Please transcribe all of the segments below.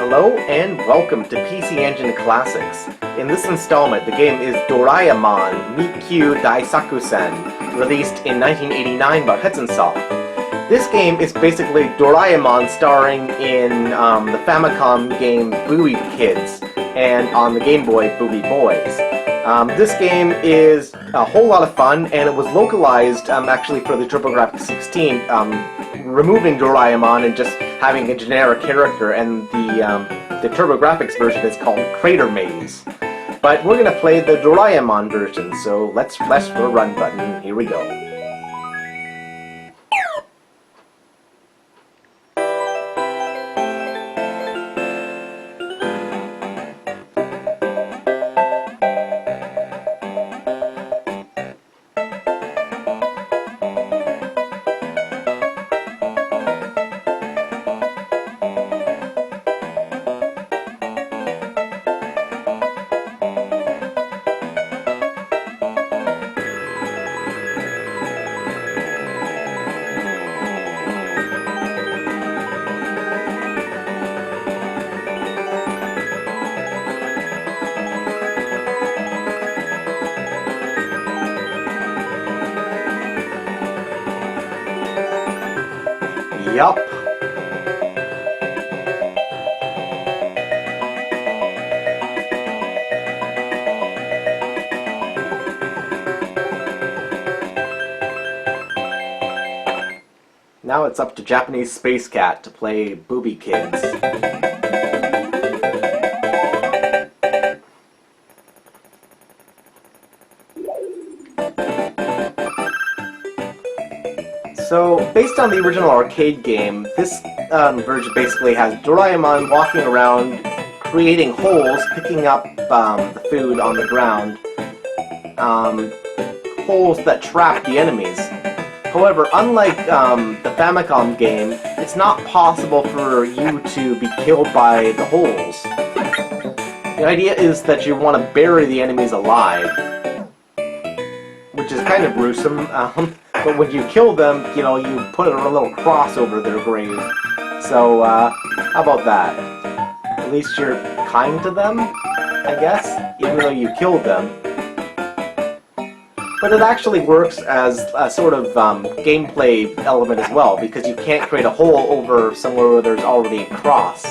Hello and welcome to PC Engine Classics. In this installment, the game is Doraemon Meikyū Daisakusen, released in 1989 by Hudson-Soft. This game is basically Doraemon starring in the Famicom game Booby Kids and on the Game Boy Booby Boys. This game is a whole lot of fun, and it was localized actually for the TurboGrafx-16, removing Doraemon and just having a generic character, and the TurboGrafx version is called Cratermaze. But we're going to play the Doraemon version, so let's press the run button. Here we go. Yup. Now it's up to Japanese Space Cat to play Booby Kids. So, based on the original arcade game, this version basically has Doraemon walking around, creating holes, picking up the food on the ground, holes that trap the enemies. However, unlike the Famicom game, it's not possible for you to be killed by the holes. The idea is that you want to bury the enemies alive, which is kind of gruesome. But when you kill them, you know, you put a little cross over their grave. So, how about that? At least you're kind to them, I guess, even though you killed them. But it actually works as a sort of gameplay element as well, because you can't create a hole over somewhere where there's already a cross.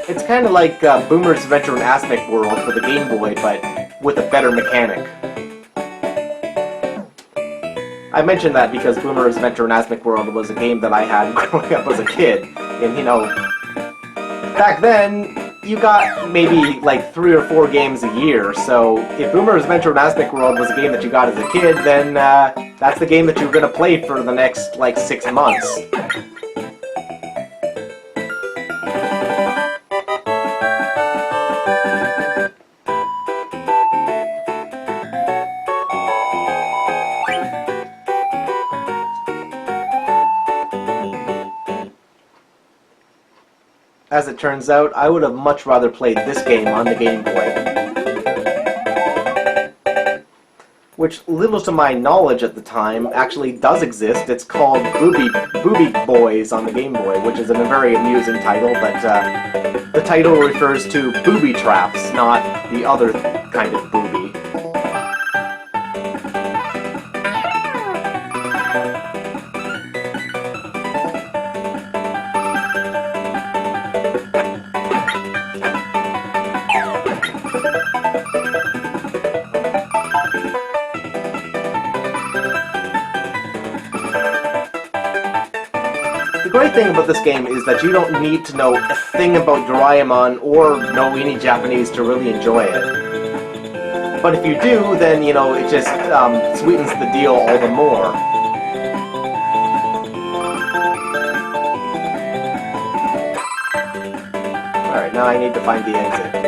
It's kind of like Boomer's Adventure in Aztec World for the Game Boy, but with a better mechanic. I mentioned that because Boomer's Adventure in Aztec World was a game that I had growing up as a kid. And, you know, back then, you got maybe like 3 or 4 games a year. So if Boomer's Adventure in Aztec World was a game that you got as a kid, then that's the game that you're going to play for the next, like, 6 months. As it turns out, I would have much rather played this game on the Game Boy. Which, little to my knowledge at the time, actually does exist. It's called Booby Boys on the Game Boy, which is a very amusing title, but the title refers to booby traps, not the other kind of booby. The great thing about this game is that you don't need to know a thing about Doraemon or know any Japanese to really enjoy it. But if you do, then, you know, it just sweetens the deal all the more. Alright, now I need to find the exit.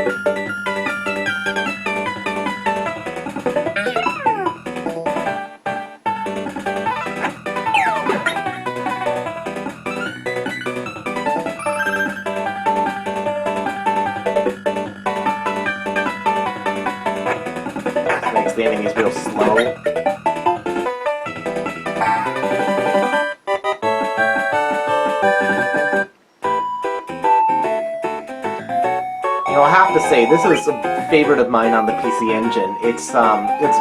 the enemies real slow. You know, I have to say, this is a favorite of mine on the PC Engine. It's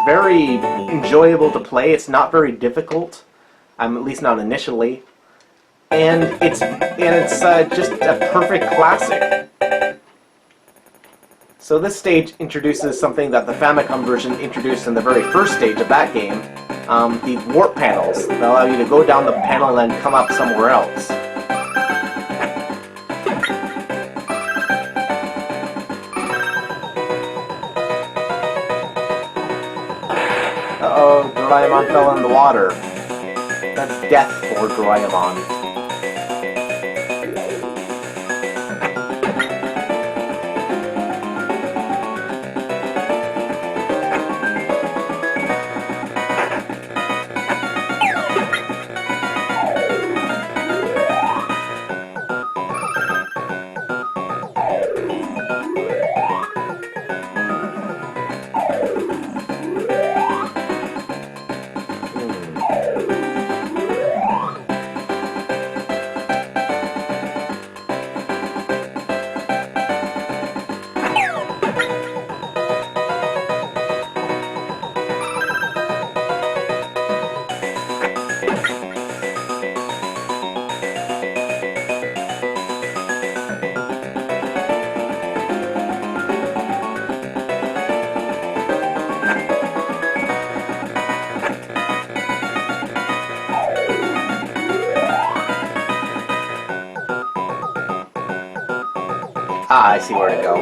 very enjoyable to play. It's not very difficult, at least not initially, and it's just a perfect classic. So this stage introduces something that the Famicom version introduced in the very first stage of that game, the warp panels that allow you to go down the panel and come up somewhere else. Uh-oh, Doraemon fell in the water. That's death for Doraemon. Ah, I see where to go.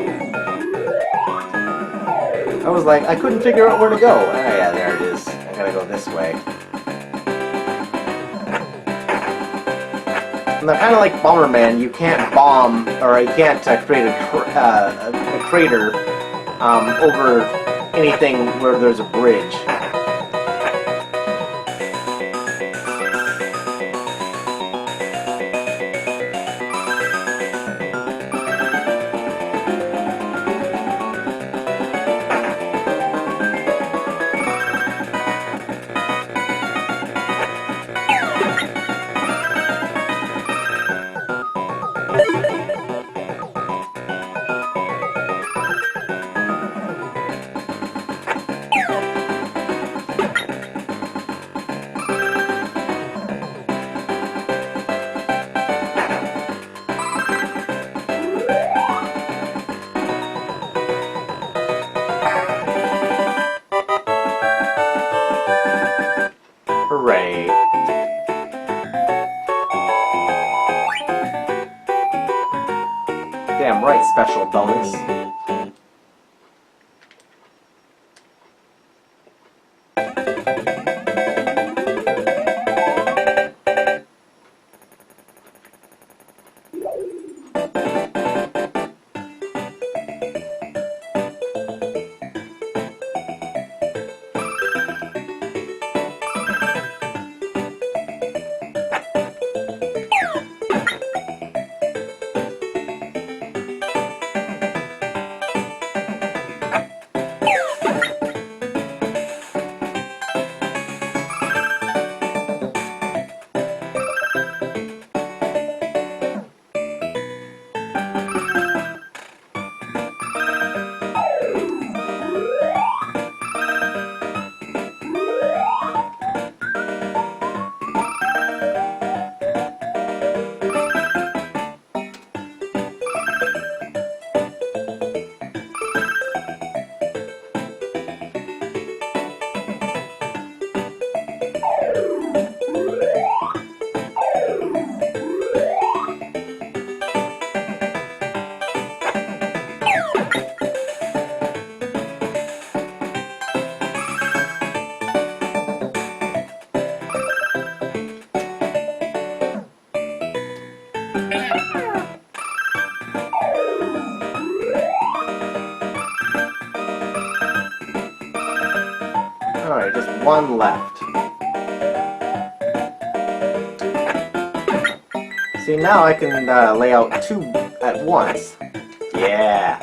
I was like, I couldn't figure out where to go. Ah, yeah, there it is. I gotta go this way. And they're kind of like Bomberman. You can't bomb, or you can't create a crater over anything where there's a bridge. Hooray. Damn right, special bonus. Alright, just one left. See, now I can lay out two at once. Yeah!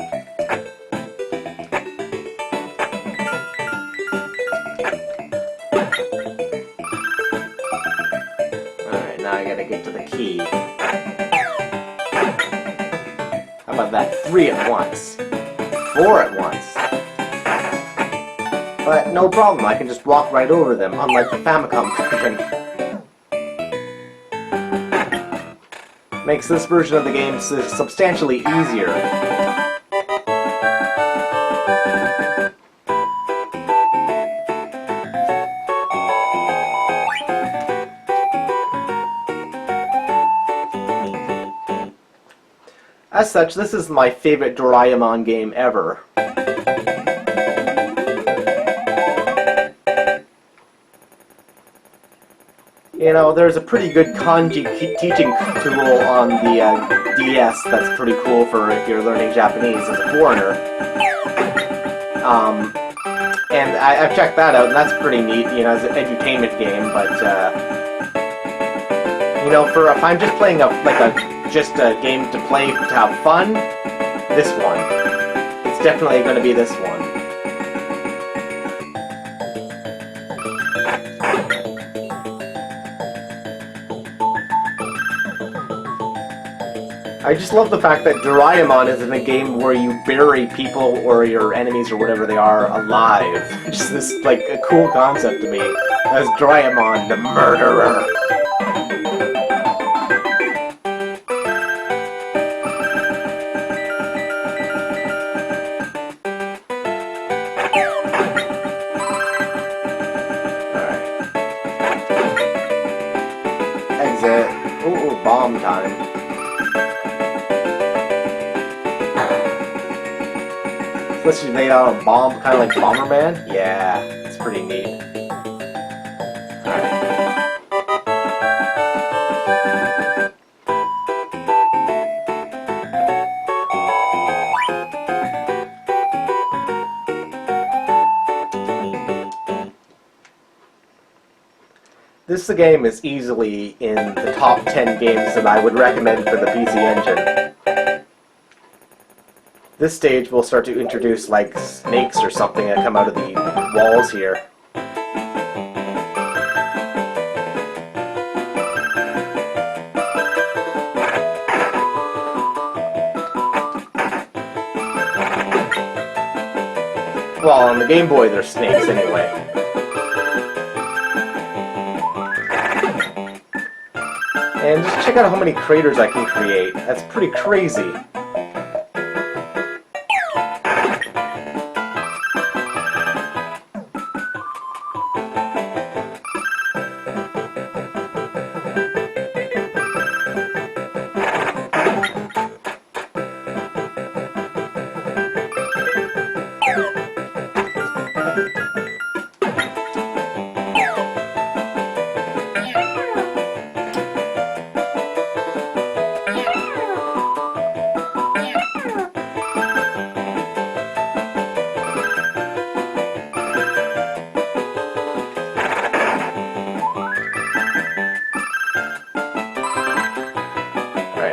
gotta get to the key. How about that? 3 at once. 4 at once. But no problem, I can just walk right over them, unlike the Famicom version. Makes this version of the game substantially easier. As such, this is my favorite Doraemon game ever. You know, there's a pretty good kanji teaching tool on the DS that's pretty cool for if you're learning Japanese as a foreigner. And I've checked that out, and that's pretty neat, you know, as an edutainment game, but, you know, if I'm just playing just a game to play to have fun, this one. It's definitely going to be this one. I just love the fact that Doraemon is in a game where you bury people or your enemies or whatever they are alive. Just this, like, a cool concept to me. As Doraemon, the murderer. Exit. Ooh, bomb time. Especially made out of bomb, kind of like Bomberman? Yeah, it's pretty neat. Alright. This game is easily in the top 10 games that I would recommend for the PC Engine. This stage will start to introduce, like, snakes or something that come out of the walls here. Well, on the Game Boy there's snakes anyway. And just check out how many craters I can create. That's pretty crazy.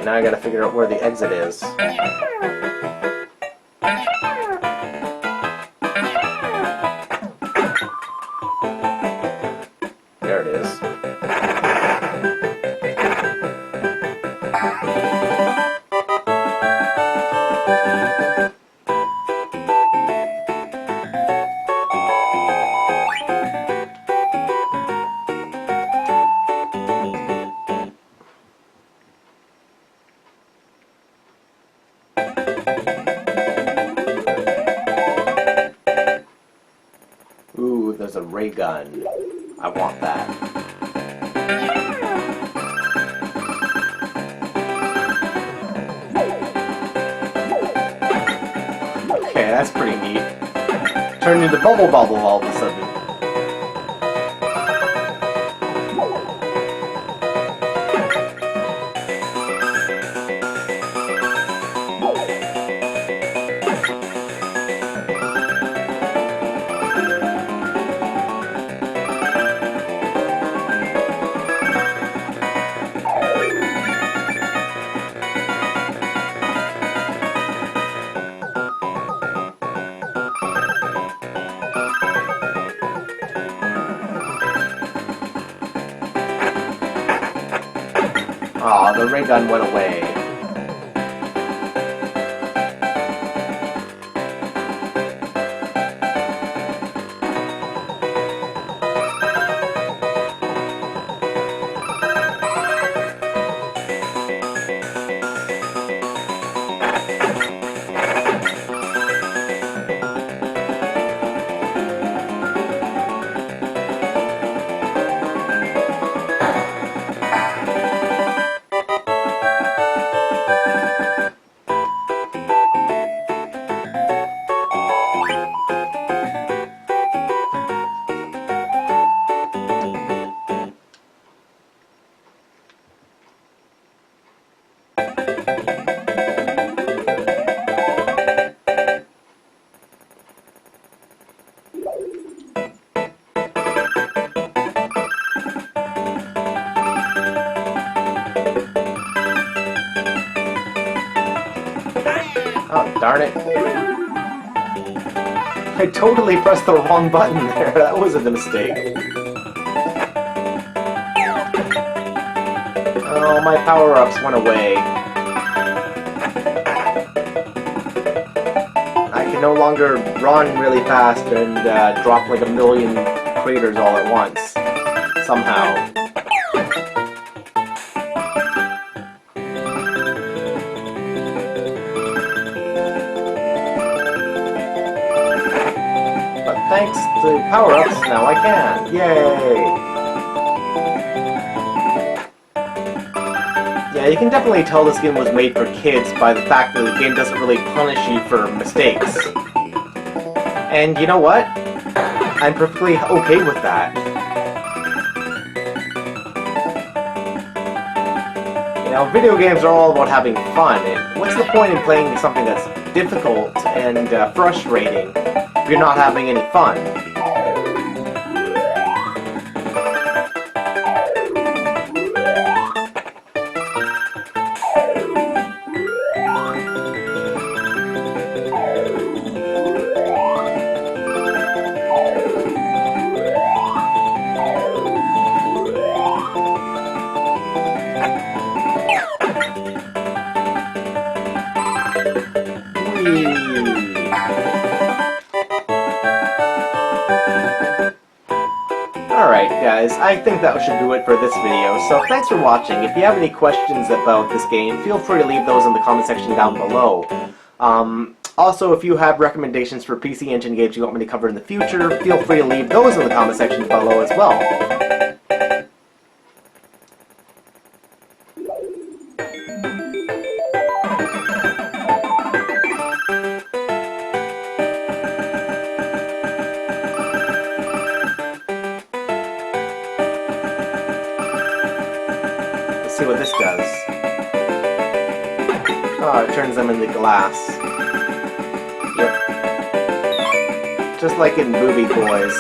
Now I gotta figure out where the exit is. There it is. Ooh, there's a ray gun. I want that. Okay, that's pretty neat. Turned into Bubble Bubble all of a sudden. the ray gun went away. Oh, darn it. I totally pressed the wrong button there. That was a mistake. Oh, my power-ups went away. I can no longer run really fast and drop like a million craters all at once. Somehow. Thanks to power-ups, now I can. Yay! Yeah, you can definitely tell this game was made for kids by the fact that the game doesn't really punish you for mistakes. And you know what? I'm perfectly okay with that. You know, video games are all about having fun, and what's the point in playing something that's difficult and frustrating if you're not having any fun? Alright guys, I think that should do it for this video, so thanks for watching. If you have any questions about this game, feel free to leave those in the comment section down below. Also, if you have recommendations for PC Engine games you want me to cover in the future, feel free to leave those in the comment section below as well. See what this does. Oh, it turns them into glass. Yep. Just like in Booby Boys.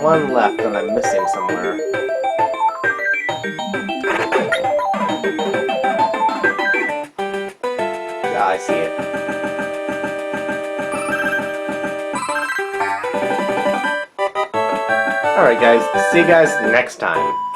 One left and I'm missing somewhere. I see it. Alright guys, see you guys next time.